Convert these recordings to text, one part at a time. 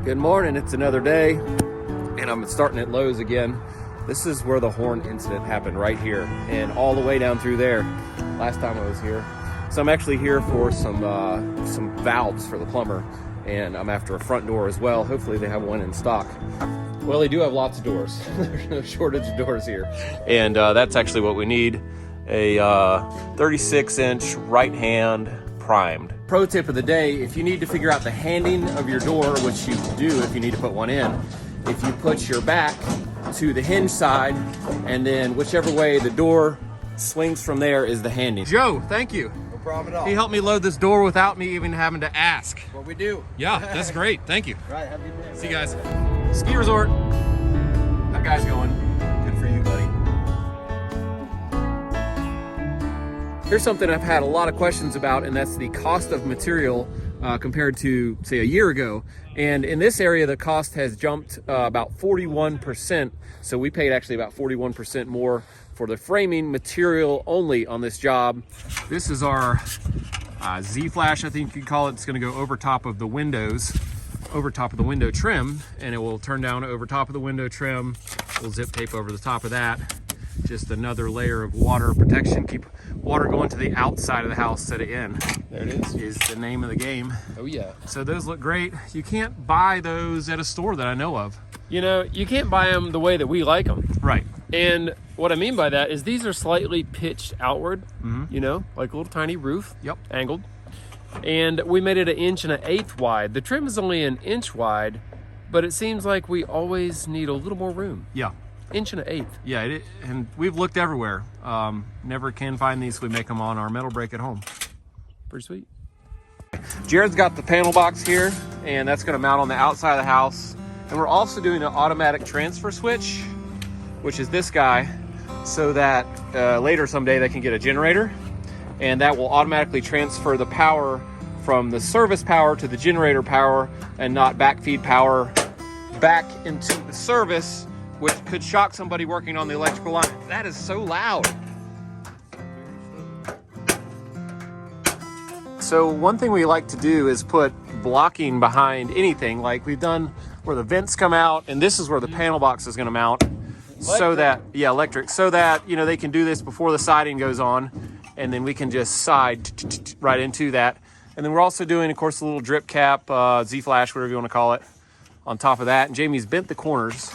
Good morning, it's another day, and I'm starting at Lowe's again. This is where the horn incident happened, right here, and all the way down through there, last time I was here. So I'm actually here for some valves for the plumber, and I'm after a front door as well. Hopefully they have one in stock. Well, they do have lots of doors. There's no shortage of doors here. And that's actually what we need, a 36-inch right-hand primed. Pro tip of the day, if you need to figure out the handing of your door, which you do if you need to put one in, if you put your back to the hinge side, and then whichever way the door swings from there is the handing. Joe, thank you. No problem at all. He helped me load this door without me even having to ask. What we do. Yeah, that's great. Thank you. Right, have a good day. See you guys. Ski resort. That guy's going. Good for you, buddy. Here's something I've had a lot of questions about, and that's the cost of material compared to, say, a year ago. And in this area, the cost has jumped about 41%. So we paid actually about 41% more for the framing material only on this job. This is our Z-flash, I think you could call it. It's gonna go over top of the windows, over top of the window trim, and it will turn down over top of the window trim. We'll zip tape over the top of that. Just another layer of water protection. Keep water going to the outside of the house instead of in. There it is the name of the game. Oh yeah. So those look great. You can't buy those at a store that I know of. You know, you can't buy them the way that we like them. Right. And what I mean by that is these are slightly pitched outward, you know, like a little tiny roof. Yep. Angled. And we made it 1 1/8 inch wide. The trim is only 1 inch wide, but it seems like we always need a little more room. Yeah. 1 1/8 inch. Yeah, and we've looked everywhere. Never can find these. We make them on our metal brake at home. Pretty sweet. Jared's got the panel box here, and that's going to mount on the outside of the house. And we're also doing an automatic transfer switch, which is this guy, so that later someday they can get a generator, and that will automatically transfer the power from the service power to the generator power, and not backfeed power back into the service, which could shock somebody working on the electrical line. That is so loud. So one thing we like to do is put blocking behind anything, like we've done where the vents come out, and this is where the panel box is going to mount. So that, yeah, electric, so that, you know, they can do this before the siding goes on, and then we can just side right into that. And then we're also doing, of course, a little drip cap, Z-flash, whatever you want to call it, on top of that. And Jamie's bent the corners.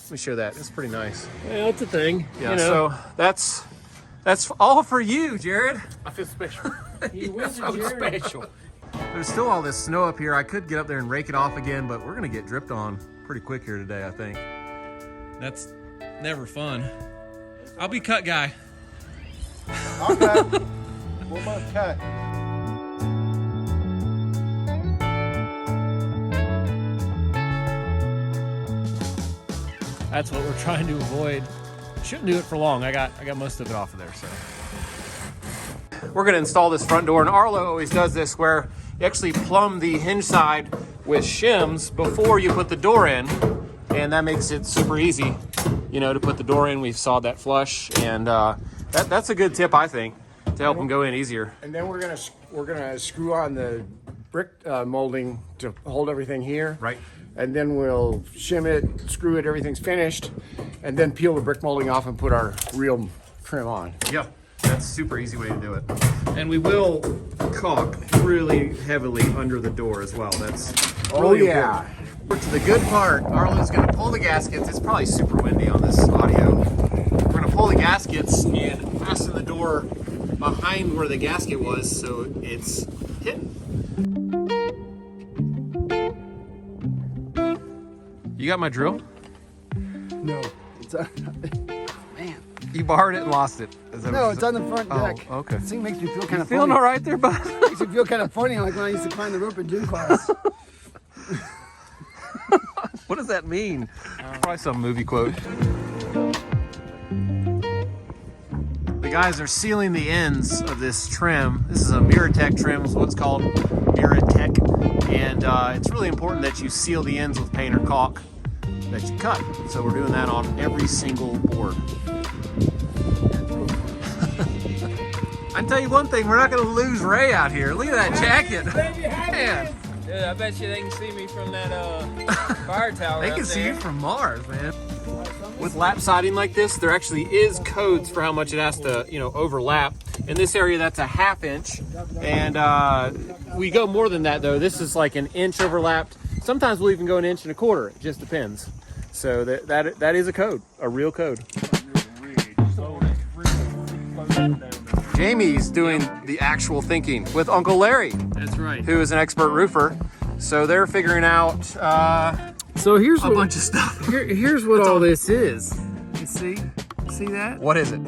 Let me show that. It's pretty nice. Yeah, that's a thing. Yeah, you know. so that's all for you, Jared. I feel special. You win, So Jared. special. There's still all this snow up here. I could get up there and rake it off again, but we're gonna get dripped on pretty quick here today, I think. That's never fun. I'll be cut guy. Okay. 1 month cut. That's what we're trying to avoid. Shouldn't do it for long. I got most of it off of there, so. We're gonna install this front door, and Arlo always does this where you actually plumb the hinge side with shims before you put the door in, and that makes it super easy, you know, to put the door in. We've sawed that flush, and that's a good tip, I think, to help them go in easier. And then we're gonna screw on the brick molding to hold everything here. Right. And then we'll shim it, screw it, everything's finished, and then peel the brick molding off and put our real trim on. Yep, that's a super easy way to do it. And we will caulk really heavily under the door as well. That's really important. We're to the good part. Arlo's gonna pull the gaskets. It's probably super windy on this audio. We're gonna pull the gaskets and fasten the door behind where the gasket was, so it's hidden. You got my drill? No, it's man. You borrowed it and lost it. Is that No, what it's you on the front deck. Oh, okay. This thing makes me feel kind of Feeling funny. all right there, bud? Makes me feel kind of funny, like when I used to climb the rope in gym class. What does that mean? Probably some movie quote. The guys are sealing the ends of this trim. This is a Maverick trim, is what it's called, Maverick. And it's really important that you seal the ends with paint or caulk that you cut. So we're doing that on every single board. I tell you one thing, we're not going to lose Ray out here. Look at that jacket. Man. Yeah, I bet you they can see me from that fire tower. They can see you from Mars, man. With lap siding like this, there actually is codes for how much it has to, overlap. In this area, that's a 1/2 inch. And we go more than that, though. This is like an inch overlapped. Sometimes we'll even go 1 1/4 inch. It just depends. So that is a code, a real code. Jamie's doing the actual thinking with Uncle Larry. That's right. Who is an expert roofer. So they're figuring out So here's a bunch of stuff. Here's what all this is. You see that? What is it?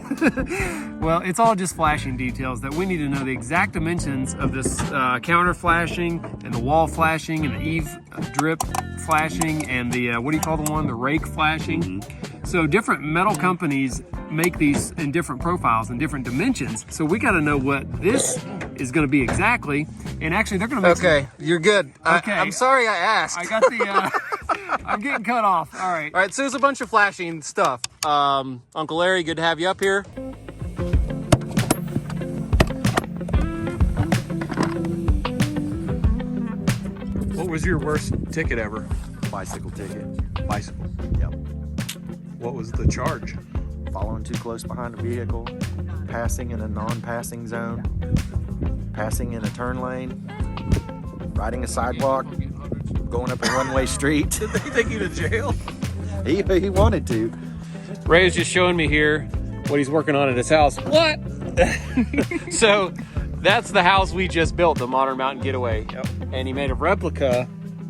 Well, it's all just flashing details that we need to know the exact dimensions of this counter flashing and the wall flashing and the eave drip flashing and the, what do you call the one? The rake flashing. Mm-hmm. So different metal companies make these in different profiles and different dimensions. So we got to know what this is going to be exactly. And actually they're going to make Okay, you're good. Okay. I'm sorry I asked. I got the, I'm getting cut off. All right. All right, so there's a bunch of flashing stuff. Uncle Larry, good to have you up here. What was your worst ticket ever? Bicycle ticket. Bicycle. Yep. What was the charge? Following too close behind a vehicle, passing in a non-passing zone, passing in a turn lane, riding a sidewalk, going up a one-way street. Did they take you to jail? He wanted to. Ray is just showing me here what he's working on at his house. What? So that's the house we just built, the Modern Mountain Getaway. Yep. And he made a replica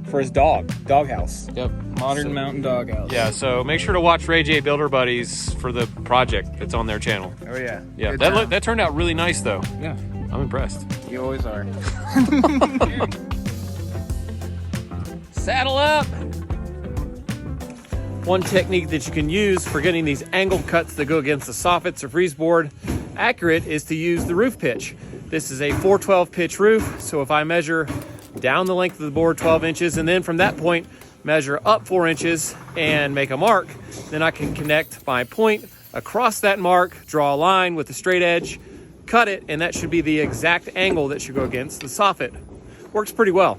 for his doghouse. Yep. Modern mountain doghouse. Yeah, so make sure to watch Ray J Builder Buddies for the project that's on their channel. Oh yeah. Yeah, Good that job. that turned out really nice though. Yeah. I'm impressed. You always are. Saddle up! One technique that you can use for getting these angle cuts that go against the soffits or freeze board accurate is to use the roof pitch. This is a 412 pitch roof, so if I measure down the length of the board 12 inches and then from that point measure up 4 inches and make a mark, then I can connect my point across that mark, draw a line with a straight edge, cut it, and that should be the exact angle that should go against the soffit. Works pretty well.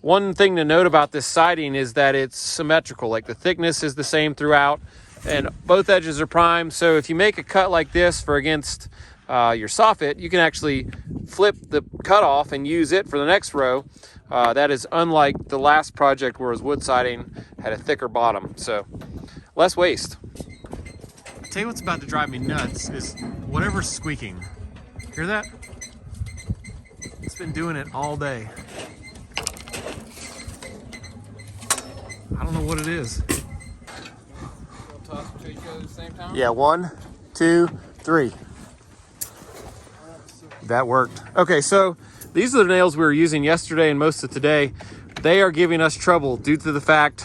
One thing to note about this siding is that it's symmetrical, like the thickness is the same throughout and both edges are prime. So if you make a cut like this for against your soffit, you can actually flip the cut off and use it for the next row. That is unlike the last project where it was wood siding, had a thicker bottom, so less waste. I'll tell you what's about to drive me nuts is whatever's squeaking. Hear that? It's been doing it all day. I don't know what it is. Toss to each other at the same time? Yeah, 1, 2, 3. That worked. Okay, so these are the nails we were using yesterday and most of today. They are giving us trouble due to the fact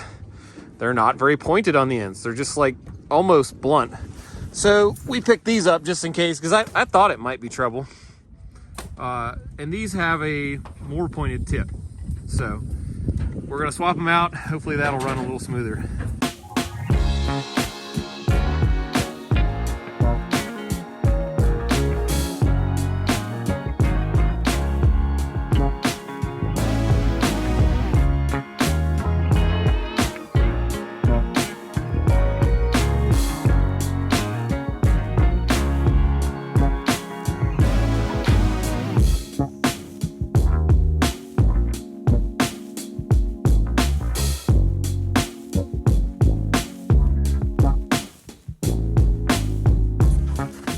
they're not very pointed on the ends. They're just like almost blunt. So we picked these up just in case because I thought it might be trouble. And these have a more pointed tip. So we're gonna swap them out. Hopefully that'll run a little smoother.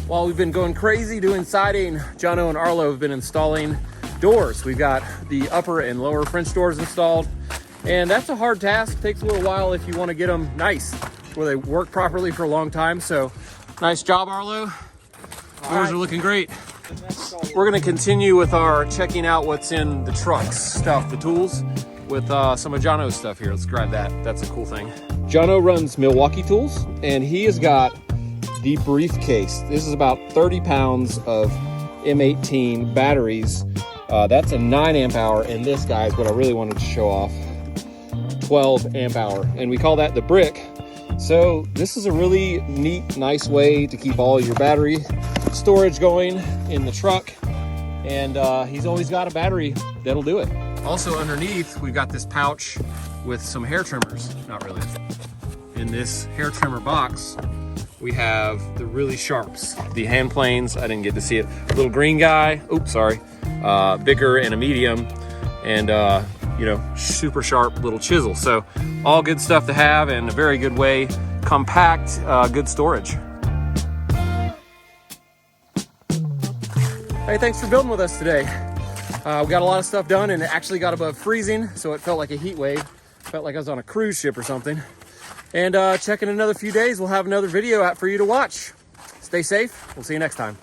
While we've been going crazy doing siding, Jono and Arlo have been installing doors. We've got the upper and lower French doors installed, and that's a hard task. It takes a little while if you want to get them nice, where they work properly for a long time. So nice job, Arlo. Doors are looking great. We're gonna continue with our checking out what's in the trucks stuff, the tools, with some of Jono's stuff here. Let's grab that. That's a cool thing. Jono runs Milwaukee Tools, and he has got the briefcase. This is about 30 pounds of M18 batteries. That's a 9 amp hour, and this guy is what I really wanted to show off, 12 amp hour, and we call that the brick. So this is a really neat, nice way to keep all your battery storage going in the truck. and he's always got a battery that'll do it. Also underneath, we've got this pouch with some hair trimmers. Not really. In this hair trimmer box, we have the really sharps, the hand planes. I didn't get to see it. Little green guy, oops, sorry. Bigger and a medium, and you know, super sharp little chisel. So all good stuff to have, and a very good way, compact, good storage. Hey, thanks for building with us today. We got a lot of stuff done, and it actually got above freezing, so it felt like a heat wave. Felt like I was on a cruise ship or something. And check in another few days, we'll have another video out for you to watch. Stay safe, we'll see you next time.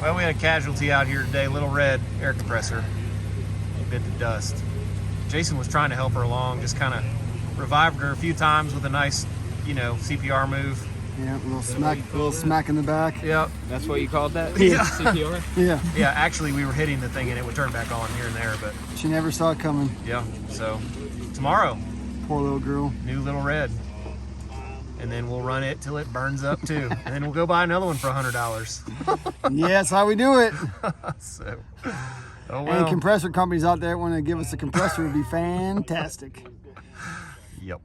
Well, we had a casualty out here today, Little Red air compressor. Bit to dust. Jason was trying to help her along, just kind of revived her a few times with a nice, you know, CPR move. Yeah, a little smack in the back. Yep. That's what you called that? Yeah. CPR? Yeah. Yeah, actually we were hitting the thing and it would turn back on here and there, but She never saw it coming. yeah. So tomorrow, Poor little girl. new Little Red. And then we'll run it till it burns up too. And then we'll go buy another one for $100. Yeah, that's how we do it. So, oh Any well. compressor companies out there want to give us a compressor would be fantastic. Yep.